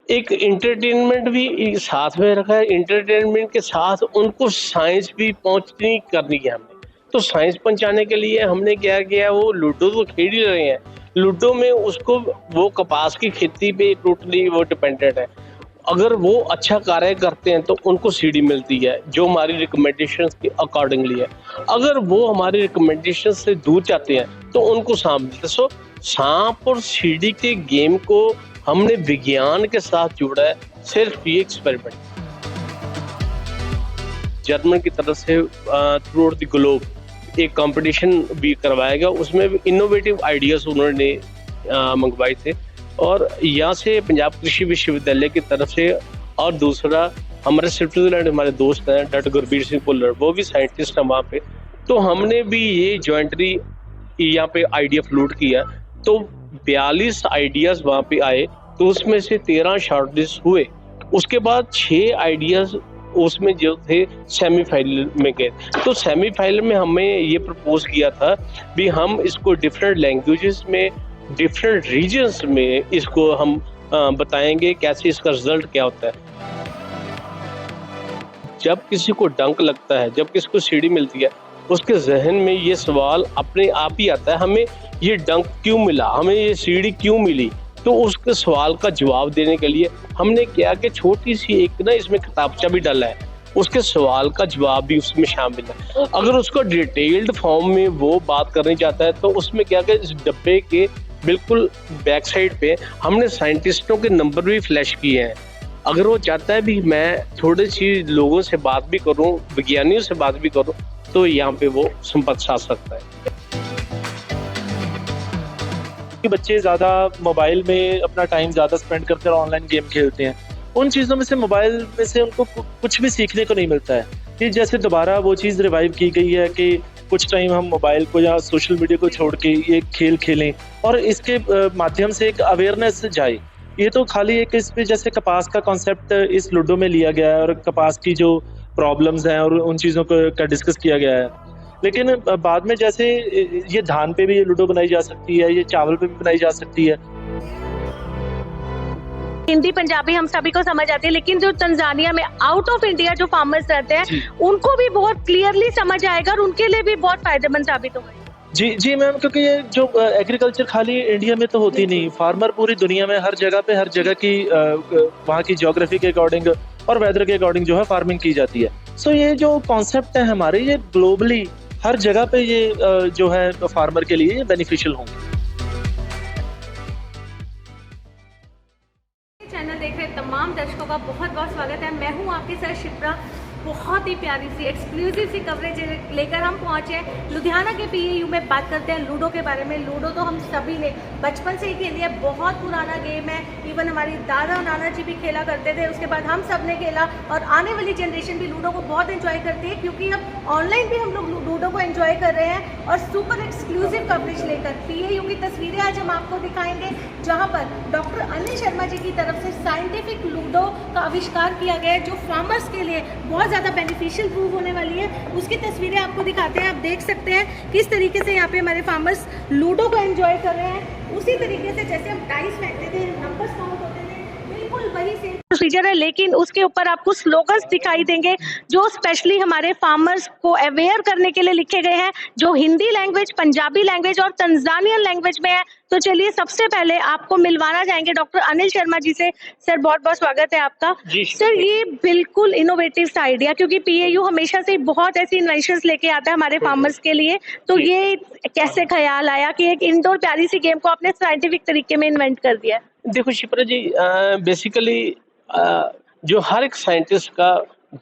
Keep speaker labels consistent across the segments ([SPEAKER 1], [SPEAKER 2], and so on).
[SPEAKER 1] एक एंटरटेनमेंट भी साथ में रखा है, एंटरटेनमेंट के साथ उनको साइंस भी पहुँचनी करनी है हमने। तो साइंस पहुँचाने के लिए हमने क्या किया, वो लूडो तो खेल ही रहे हैं। लूडो में उसको वो कपास की खेती पे टोटली वो डिपेंडेंट है। अगर वो अच्छा कार्य करते हैं तो उनको सीढ़ी मिलती है, जो हमारी रिकमेंडेशंस के अकॉर्डिंगली है। अगर वो हमारी रिकमेंडेशन से दूर जाते हैं तो उनको सांप मिलता है। सो सांप और सीढ़ी के गेम को हमने विज्ञान के साथ जोड़ा है, सिर्फ ये एक्सपेरिमेंट। जर्मन की तरफ से थ्रू आउट द ग्लोब एक कंपटीशन भी करवाया गया, उसमें भी इनोवेटिव आइडियाज उन्होंने मंगवाए थे। और यहाँ से पंजाब कृषि विश्वविद्यालय की तरफ से, और दूसरा हमारे स्विट्जरलैंड हमारे दोस्त हैं डॉक्टर गुरबीर सिंह भुल्लर, वो भी साइंटिस्ट हैं वहाँ पे। तो हमने भी ये जॉइंटली यहाँ पे आइडिया फ्लोट किया। तो 42 आइडियाज वहाँ पे आए, तो उसमें से 13 शॉर्टलिस्ट हुए। उसके बाद 6 आइडियाज उसमें जो थे सेमीफाइनल में गए। तो सेमीफाइनल में हमें ये प्रपोज किया था भी हम इसको डिफरेंट लैंग्वेजेस में, डिफरेंट रीजन्स में इसको हम बताएंगे कैसे इसका रिजल्ट क्या होता है। जब किसी को डंक लगता है, जब किसी को सीढ़ी मिलती है, उसके जहन में ये सवाल अपने आप ही आता है, हमें ये डंक क्यों मिला, हमें ये सीढ़ी क्यों मिली। तो उसके सवाल का जवाब देने के लिए हमने क्या कि छोटी सी एक ना इसमें किताबचा भी डाला है, उसके सवाल का जवाब भी उसमें शामिल है। अगर उसको डिटेल्ड फॉर्म में वो बात करनी चाहता है तो उसमें क्या कि इस डब्बे के बिल्कुल बैक साइड पे हमने साइंटिस्टों के नंबर भी फ्लैश किए हैं। अगर वो चाहता है भी मैं थोड़ी सी लोगों से बात भी करूं, विज्ञानियों से बात भी करूं, तो यहाँ पे वो संपर्क साध सकता है।
[SPEAKER 2] कि बच्चे ज़्यादा मोबाइल में अपना टाइम ज़्यादा स्पेंड करते हैं और ऑनलाइन गेम खेलते हैं। उन चीज़ों में से मोबाइल में से उनको कुछ भी सीखने को नहीं मिलता है। कि जैसे दोबारा वो चीज़ रिवाइव की गई है कि कुछ टाइम हम मोबाइल को या सोशल मीडिया को छोड़ के ये खेल खेलें और इसके माध्यम से एक अवेयरनेस जाए। ये तो खाली एक इस पे जैसे कपास का कॉन्सेप्ट इस लूडो में लिया गया है और कपास की जो प्रॉब्लम्स हैं और उन चीज़ों को का डिस्कस किया गया है। लेकिन बाद में जैसे ये धान पे भी ये लूडो बनाई जा सकती है, ये चावल पे भी बनाई जा सकती है।
[SPEAKER 3] हिंदी पंजाबी हम सभी को समझ आती है, लेकिन जो तंजानिया में आउट ऑफ इंडिया जो फार्मर्स रहते हैं उनको भी बहुत क्लियरली समझ आएगा और उनके लिए भी बहुत फायदेमंद साबित होगा।
[SPEAKER 2] जी मैम, क्योंकि ये जो एग्रीकल्चर खाली इंडिया में तो होती नहीं, फार्मर पूरी दुनिया में हर जगह पे हर जगह की वहाँ की ज्योग्राफी के अकॉर्डिंग और वेदर के अकॉर्डिंग जो है फार्मिंग की जाती है। सो ये जो कॉन्सेप्ट है हमारे, ये ग्लोबली हर जगह पे ये जो है फार्मर के लिए बेनिफिशियल होंगे।
[SPEAKER 4] चैनल देख रहे तमाम दर्शकों का बहुत बहुत स्वागत है। मैं हूं आपके साथ शिप्रा। बहुत ही प्यारी सी एक्सक्लूसिव सी कवरेज लेकर हम पहुंचे हैं लुधियाना के पीएयू में। बात करते हैं लूडो के बारे में। लूडो तो हम सभी ने बचपन से ही खेली है, बहुत पुराना गेम है। इवन हमारी दादा और नाना जी भी खेला करते थे, उसके बाद हम सब ने खेला और आने वाली जनरेशन भी लूडो को बहुत एंजॉय करती है, क्योंकि अब ऑनलाइन भी हम लोग लूडो को एंजॉय कर रहे हैं। और सुपर एक्सक्लूसिव कवरेज लेकर पीएयू की तस्वीरें आज हम आपको दिखाएंगे, जहाँ पर डॉक्टर अनिल शर्मा जी की तरफ से साइंटिफिक लूडो का आविष्कार किया गया है, जो फार्मर्स के लिए बहुत ज़्यादा बेनिफिशियल प्रूव होने वाली है। उसकी तस्वीरें आपको दिखाते हैं। आप देख सकते हैं किस तरीके से यहाँ पे हमारे फार्मर्स लूडो को एंजॉय कर रहे हैं। उसी तरीके से जैसे हम डाइस फेंकते थे, नंबर्स काउंट होते थे, बिल्कुल वही सेम प्रोसीजर है, लेकिन उसके ऊपर आपको स्लोगन्स दिखाई देंगे जो स्पेशली हमारे फार्मर्स को अवेयर करने के लिए लिखे गए हैं, जो हिंदी लैंग्वेज, पंजाबी लैंग्वेज और तंजानियन लैंग्वेज में है। तो चलिए सबसे पहले आपको मिलवाना चाहेंगे डॉक्टर अनिल शर्मा जी से। सर बहुत बहुत स्वागत है आपका। सर ये बिल्कुल इनोवेटिव सा आइडिया, क्योंकि पीएयू हमेशा से बहुत ऐसी इन्वेंशंस लेके आता है हमारे फार्मर्स के लिए, तो ये कैसे ख्याल आया कि एक इंडोर प्यारी सी गेम को आपने साइंटिफिक तरीके में इन्वेंट कर दिया?
[SPEAKER 1] देखो शिप्रा जी, बेसिकली जो हर एक साइंटिस्ट का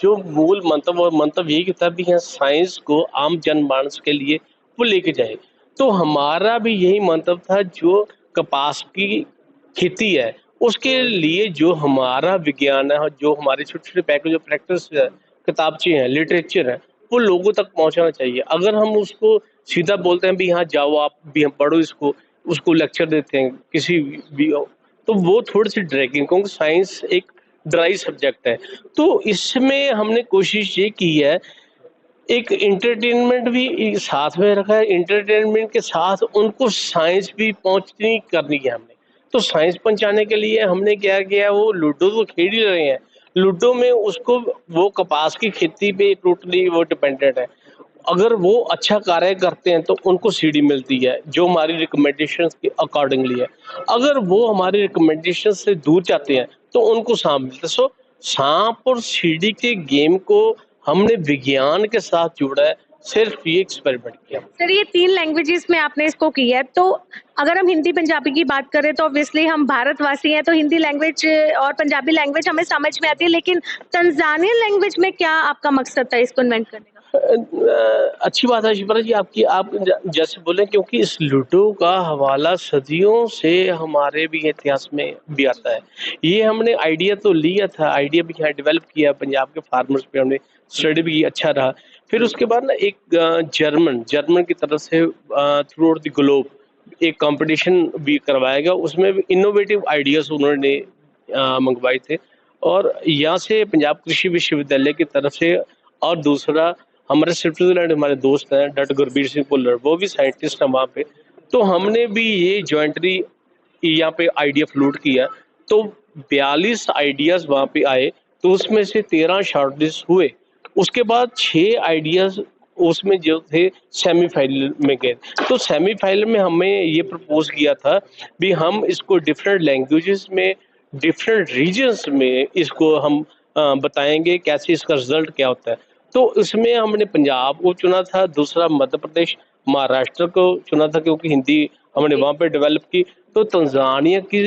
[SPEAKER 1] जो मूल मंतव्य और मंतव्य यही था भी है साइंस को आम जनमानस के लिए वो लेके जाए। तो हमारा भी यही मंतव्य था, जो कपास की खेती है उसके लिए जो हमारा विज्ञान है, जो हमारे छोटे छोटे पैकेज जो प्रैक्टिस किताबचे हैं, लिटरेचर है, वो लोगों तक पहुंचना चाहिए। अगर हम उसको सीधा बोलते हैं भी हाँ जाओ आप भी हम पढ़ो इसको, उसको लेक्चर देते हैं किसी भी, तो वो थोड़ी सी ड्रैगिंग, क्योंकि साइंस एक ड्राई सब्जेक्ट है। तो इसमें हमने कोशिश ये की है, एक एंटरटेनमेंट भी साथ में रखा है, एंटरटेनमेंट के साथ उनको साइंस भी पहुंचनी करनी है हमने। तो साइंस पहुंचाने के लिए हमने क्या किया, वो लूडो तो खेल ही रहे हैं, लूडो में उसको वो कपास की खेती पे टोटली वो डिपेंडेंट है। अगर वो अच्छा कार्य करते हैं तो उनको सीढ़ी मिलती है जो हमारी रिकमेंडेशंस के अकॉर्डिंगली है। अगर वो हमारी रिकमेंडेशन से दूर जाते हैं तो उनको सांप मिलता है। सो सांप और सीढ़ी के गेम को हमने विज्ञान के साथ जोड़ा है, सिर्फ ये एक्सपेरिमेंट किया।
[SPEAKER 3] सर ये 3 लैंग्वेजेस में आपने इसको किया है, तो अगर हम हिंदी पंजाबी की बात करें तो ऑब्वियसली हम भारतवासी हैं, तो हिंदी लैंग्वेज और पंजाबी लैंग्वेज हमें समझ में आती है, लेकिन तंजानियन लैंग्वेज में क्या आपका मकसद था इसको इन्वेंट करने का?
[SPEAKER 1] अच्छी बात है शिप्रा जी आपकी, आप जैसे बोले, क्योंकि इस लूडो का हवाला सदियों से हमारे भी इतिहास में भी आता है। ये हमने आइडिया तो लिया था, आइडिया भी यहाँ डेवलप किया, पंजाब के फार्मर्स पे हमने स्टडी भी की, अच्छा रहा। फिर उसके बाद ना एक जर्मन की तरफ से थ्रू आउट द ग्लोब एक कंपटीशन भी करवाया गया, उसमें भी इनोवेटिव आइडियाज उन्होंने मंगवाए थे। और यहाँ से पंजाब कृषि विश्वविद्यालय की तरफ से, और दूसरा हमारे स्विट्जरलैंड हमारे दोस्त हैं डॉक्टर गुरबीर सिंह भुल्लर, वो भी साइंटिस्ट हैं वहाँ पे, तो हमने भी ये जॉइंटली यहाँ पे आइडिया फ्लोट किया। तो 42 आइडियाज वहाँ पे आए, तो उसमें से 13 शॉर्टलिस्ट हुए। उसके बाद 6 आइडियाज उसमें जो थे सेमीफाइनल में गए। तो सेमीफाइनल में हमें ये प्रपोज किया था भी हम इसको डिफरेंट लैंग्वेजेस में, डिफरेंट रीजन्स में इसको हम बताएंगे कैसे इसका रिजल्ट क्या होता है। तो इसमें हमने पंजाब को चुना था, दूसरा मध्य प्रदेश, महाराष्ट्र को चुना था क्योंकि हिंदी हमने वहाँ पे डेवलप की। तो तंजानिया की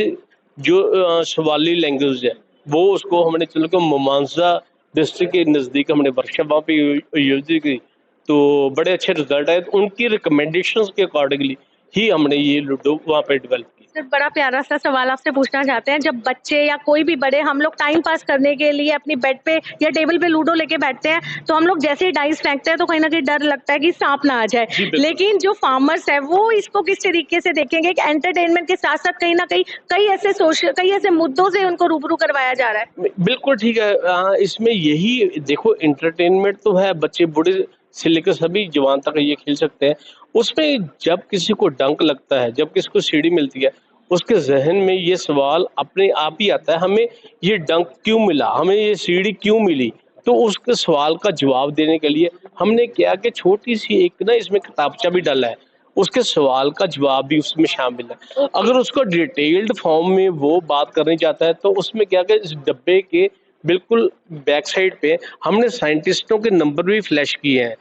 [SPEAKER 1] जो सवाली लैंग्वेज है वो उसको हमने चुना कि मोमांसा डिस्ट्रिक्ट के नज़दीक हमने वर्कशॉप वहाँ पे यूज की। तो बड़े अच्छे रिजल्ट आए, तो उनकी रिकमेंडेशंस के अकॉर्डिंगली ही हमने ये लूडो वहाँ पे डेवलप की।
[SPEAKER 3] सर बड़ा प्यारा सा सवाल आपसे पूछना चाहते हैं, जब बच्चे या कोई भी बड़े हम लोग टाइम पास करने के लिए अपनी बेड पे या टेबल पे लूडो लेके बैठते हैं, तो हम लोग जैसे ही डाइस फेंकते हैं तो कहीं ना कहीं डर लगता है कि सांप ना आ जाए, लेकिन जो फार्मर्स है वो इसको किस तरीके से देखेंगे कि एंटरटेनमेंट के साथ साथ कहीं ना कहीं कई ऐसे मुद्दों से उनको रूबरू करवाया जा रहा है?
[SPEAKER 1] बिल्कुल ठीक है। इसमें यही देखो, एंटरटेनमेंट तो है, बच्चे बूढ़े से लेकर सभी जवान तक ये खेल सकते हैं। उसमें जब किसी को डंक लगता है, जब किसी को सीढ़ी मिलती है, उसके जहन में ये सवाल अपने आप ही आता है, हमें ये डंक क्यों मिला, हमें ये सीढ़ी क्यों मिली। तो उसके सवाल का जवाब देने के लिए हमने क्या कि छोटी सी एक ना इसमें किताबचा भी डाला है, उसके सवाल का जवाब भी उसमें शामिल है। अगर उसको डिटेल्ड फॉर्म में वो बात करनी चाहता है तो उसमें क्या कि इस डब्बे के बिल्कुल बैक साइड पे हमने साइंटिस्टों के नंबर भी फ्लैश किए हैं।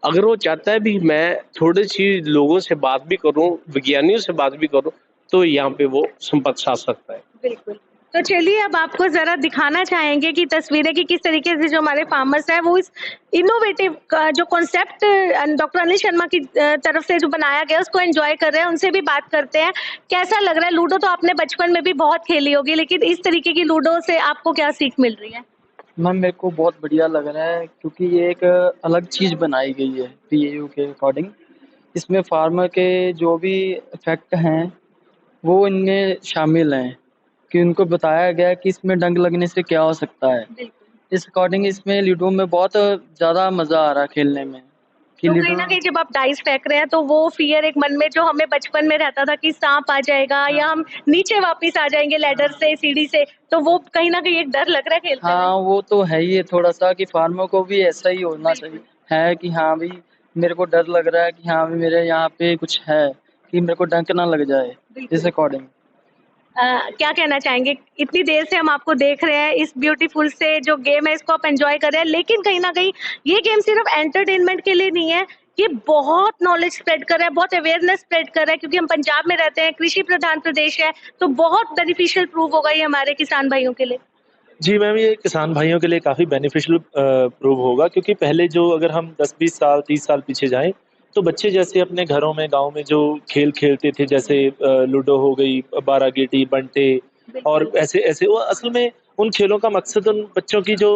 [SPEAKER 1] अगर वो चाहता है भी मैं थोड़ी सी लोगों से बात भी करूं, विज्ञानियों से बात भी करूं, तो यहाँ पे वो संपर्क साध सकता है।
[SPEAKER 3] बिल्कुल। तो चलिए अब आपको जरा दिखाना चाहेंगे कि तस्वीरें कि किस तरीके से जो हमारे फार्मर्स हैं वो इस इनोवेटिव का जो कॉन्सेप्ट डॉक्टर अनिल शर्मा की तरफ से जो बनाया गया उसको एंजॉय कर रहे हैं। उनसे भी बात करते हैं, कैसा लग रहा है? लूडो तो आपने बचपन में भी बहुत खेली होगी, लेकिन इस तरीके की लूडो से आपको क्या सीख मिल रही है?
[SPEAKER 5] मैम मेरे को बहुत बढ़िया लग रहा है क्योंकि ये एक अलग चीज़ बनाई गई है पीएयू के अकॉर्डिंग। इसमें फार्मर के जो भी इफेक्ट हैं वो इनमें शामिल हैं कि उनको बताया गया है कि इसमें डंक लगने से क्या हो सकता है। इस अकॉर्डिंग इसमें लूडो में बहुत ज़्यादा मज़ा आ रहा है खेलने में कि
[SPEAKER 3] तो
[SPEAKER 5] लूडो
[SPEAKER 3] कहीं ना कहीं जब आप डाइस फेंक रहे हैं तो वो फियर एक मन में जो हमें बचपन में रहता था कि सांप आ जाएगा या हम नीचे वापस आ जाएंगे लैडर से, सीढ़ी से, तो वो कहीं ना कहीं एक डर लग रहा है खेलते
[SPEAKER 5] हाँ वो तो है ही है थोड़ा सा कि फार्मर को भी ऐसा ही होना चाहिए है कि हाँ भाई मेरे को डर लग रहा है कि हाँ भाई मेरे यहाँ पे कुछ है कि मेरे को डंक ना लग जाए। इस अकॉर्डिंग
[SPEAKER 3] क्या कहना चाहेंगे? इतनी देर से हम आपको देख रहे हैं, इस ब्यूटीफुल से जो गेम है इसको आप एंजॉय कर रहे हैं, लेकिन कहीं ना कहीं ये गेम सिर्फ एंटरटेनमेंट के लिए नहीं है, ये बहुत नॉलेज स्प्रेड कर रहा है, बहुत अवेयरनेस स्प्रेड कर रहा है, क्योंकि हम पंजाब में रहते हैं, कृषि प्रधान प्रदेश है, तो बहुत बेनिफिशियल प्रूव होगा ये हमारे किसान भाइयों के लिए।
[SPEAKER 2] जी मैम, ये किसान भाइयों के लिए काफ़ी बेनिफिशियल प्रूव होगा क्योंकि पहले जो अगर हम 10-20 साल 30 साल पीछे जाएं तो बच्चे जैसे अपने घरों में गांव में जो खेल खेलते थे जैसे लूडो हो गई, 12 गीटी, बंटे और ऐसे ऐसे, वो असल में उन खेलों का मकसद उन बच्चों की जो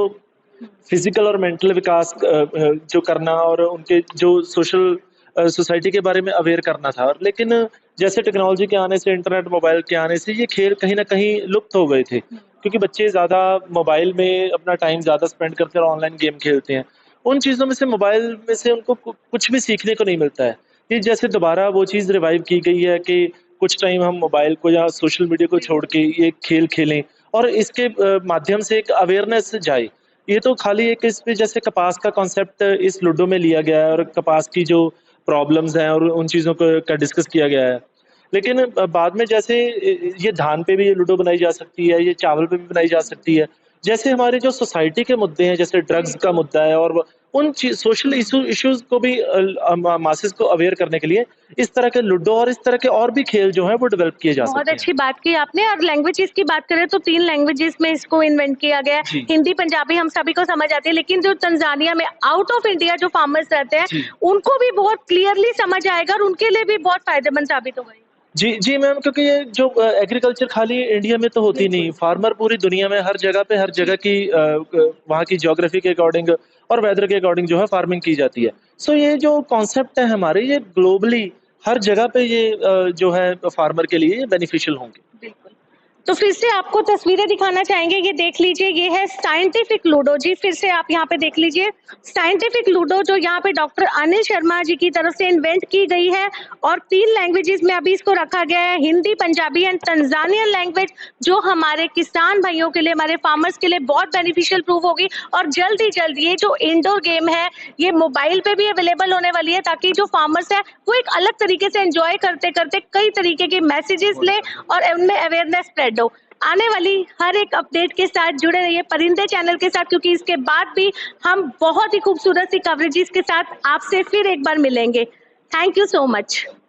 [SPEAKER 2] फिजिकल और मेंटल विकास जो करना और उनके जो सोशल सोसाइटी के बारे में अवेयर करना था। और लेकिन जैसे टेक्नोलॉजी के आने से, इंटरनेट मोबाइल के आने से ये खेल कहीं ना कहीं लुप्त हो गए थे क्योंकि बच्चे ज़्यादा मोबाइल में अपना टाइम ज़्यादा स्पेंड करते हैं और ऑनलाइन गेम खेलते हैं। उन चीज़ों में से, मोबाइल में से उनको कुछ भी सीखने को नहीं मिलता है। ये जैसे दोबारा वो चीज़ रिवाइव की गई है कि कुछ टाइम हम मोबाइल को या सोशल मीडिया को छोड़ के ये खेल खेलें और इसके माध्यम से एक अवेयरनेस जाए। ये तो खाली एक इस पे जैसे कपास का कॉन्सेप्ट इस लूडो में लिया गया है और कपास की जो प्रॉब्लम्स हैं और उन चीज़ों को का डिस्कस किया गया है। लेकिन बाद में जैसे ये धान पे भी ये लूडो बनाई जा सकती है, ये चावल पे भी बनाई जा सकती है। जैसे हमारे जो सोसाइटी के मुद्दे हैं, जैसे ड्रग्स का मुद्दा है और उन सोशल इश्यूज को भी मासेस को अवेयर करने के लिए इस तरह के लूडो और इस तरह के और भी खेल जो हैं वो डेवलप किए जा
[SPEAKER 3] बहुत
[SPEAKER 2] सकते हैं।
[SPEAKER 3] अच्छी बात की आपने। और लैंग्वेजेस की बात करें तो 3 लैंग्वेजेस में इसको इन्वेंट किया गया है।
[SPEAKER 2] जी।
[SPEAKER 3] हिंदी, पंजाबी हम सभी को समझ आती है, लेकिन जो तंजानिया में आउट ऑफ इंडिया जो फार्मर्स रहते हैं
[SPEAKER 2] जी।
[SPEAKER 3] उनको भी बहुत क्लियरली समझ आएगा और उनके लिए भी बहुत फायदेमंद साबित होगा।
[SPEAKER 2] जी, जी मैम, क्योंकि ये जो एग्रीकल्चर खाली इंडिया में तो होती नहीं, फार्मर पूरी दुनिया में हर जगह पे हर जगह की वहाँ की ज्योग्राफी के अकॉर्डिंग और वेदर के अकॉर्डिंग जो है फार्मिंग की जाती है। सो ये जो कॉन्सेप्ट है हमारे, ये ग्लोबली हर जगह पे ये जो है फार्मर के लिए बेनिफिशियल होंगे।
[SPEAKER 3] बिल्कुल। तो फिर से आपको तस्वीरें दिखाना चाहेंगे, ये देख लीजिए, ये है साइंटिफिक लूडो। जी फिर से आप यहाँ पे देख लीजिए, साइंटिफिक लूडो जो यहाँ पे डॉक्टर अनिल शर्मा जी की तरफ से इन्वेंट की गई है और 3 लैंग्वेजेस में अभी इसको रखा गया है, Hindi, Punjabi and Tanzanian language, जो हमारे किसान भाइयों के लिए, हमारे फार्मर्स के लिए बहुत बेनिफिशियल प्रूव होगी। और जल्द ही जल्द ये जो इंडोर गेम है ये मोबाइल पे भी अवेलेबल होने वाली है, ताकि जो फार्मर्स है वो एक अलग तरीके से एंजॉय करते करते कई तरीके के मैसेजेस ले और उनमें अवेयरनेस स्प्रेड हो। आने वाली हर एक अपडेट के साथ जुड़े रहिए परिंदे चैनल के साथ, क्योंकि इसके बाद भी हम बहुत ही खूबसूरत सी कवरेजेस के साथ आपसे फिर एक बार मिलेंगे। Thank you so much.